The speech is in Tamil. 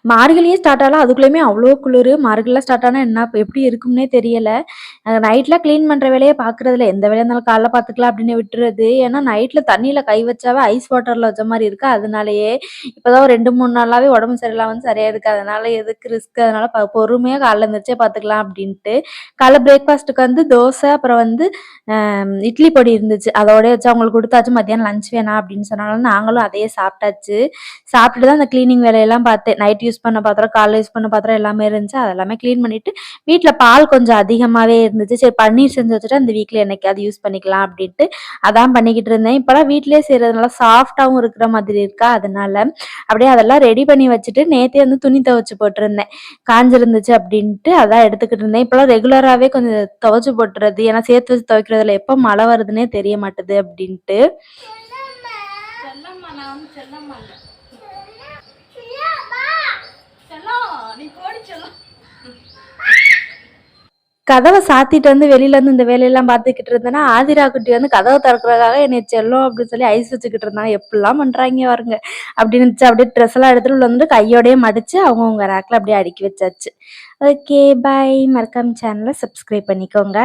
மார்கழியே ஸ்டார்ட் ஆகல. அதுக்குள்ளயுமே அவ்ளோ குளிரு. மார்கழிலாம் ஸ்டார்ட் ஆனா என்ன எப்படி இருக்கும்னே தெரியல. நைட்லாம் கிளீன் பண்ற வேலையே பார்க்குறதில்ல. எந்த வேலையா இருந்தாலும் காலைல பார்த்துக்கலாம் அப்படின்னு விட்டுறது. ஏன்னா நைட்ல தண்ணீல கை வச்சாவே ஐஸ் வாட்டர்ல வச்ச மாரி இருக்கு. அதனாலயே இப்பதான் ஒரு 2, 3 நாளாவே உடம்பு சரியில்லாம வந்து சரியா இருக்கு. அதனால எதுக்கு ரிஸ்க்? அதனால பொறுமையா காலைல எந்திரிச்சே பார்த்துக்கலாம் அப்படின்ட்டு. காலைல பிரேக்ஃபாஸ்ட்டுக்கு வந்து தோசை, அப்புறம் வந்து இட்லி பொடி இருந்துச்சு. அதோடயே வச்சு அவங்களுக்கு குடுத்தாச்சு. மத்தியானம் லஞ்ச் வேணாம் அப்படின்னு சொன்னாங்க. நாங்களும் அதையே சாப்பிட்டாச்சு. சாப்பிட்டுட்டு தான் அந்த கிளீனிங் வேலையெல்லாம் பார்த்தேன். நைட் யூஸ் பண்ண பாத்திரம், காலைல யூஸ் பண்ண பாத்திரம் எல்லாமே இருந்துச்சு. அதெல்லாமே கிளீன் பண்ணிட்டு, வீட்ல பால் கொஞ்சம் அதிகமாவே இருந்துச்சு. சரி பன்னீர் செஞ்சு வச்சுட்டா இந்த வீக்ல என்னைக்காவது யூஸ் பண்ணிக்கலாம் அப்படின்ட்டு, அதான் பண்ணிக்கிட்டு இருந்தேன். இப்பலாம் வீட்லயே செய்றதுனால சாஃப்ட்டாவும் இருக்கிற மாதிரி இருக்கா, அதனால அப்படியே அதெல்லாம் ரெடி பண்ணி வச்சுட்டு, நேத்தே வந்து துணி துவைச்சு போட்டிருந்தேன். காஞ்சிருந்துச்சு அப்படின்ட்டு, அதான் எடுத்துக்கிட்டு இருந்தேன். இப்பலாம் ரெகுலராவே கொஞ்சம் துவைச்சு போட்டுறது. ஏன்னா சேர்த்து வச்சு துவைக்கிறதுல எப்ப மழை வருதுன்னே தெரிய மாட்டுது அப்படின்ட்டு. செல்லம்மா நான் வந்து செல்லம்மா இல்ல. செல்லம் நீ போடி செல்லம். கதவை சாத்திட்டு வந்து வெளியில இருந்து இந்த வேலையெல்லாம் பார்த்துக்கிட்டு இருந்தேன்னா, ஆதிரா குட்டி வந்து கதவை திறக்கிறதுக்காக என்னைய செல்லம் அப்படின்னு சொல்லி ஐஸ் வச்சுக்கிட்டு இருந்தாங்க. எப்படிலாம் பண்றாங்க பாருங்க அப்படின்னு இருந்துச்சு. அப்படியே ட்ரெஸ் எல்லாம் எடுத்துட்டு உள்ள வந்து கையோடயே மடிச்சு அவங்கவுங்க ரேக்ல அப்படியே அடுக்கி வச்சாச்சு. Okay bye. மறக்காம சேனலை சப்ஸ்கிரைப் பண்ணிக்கோங்க.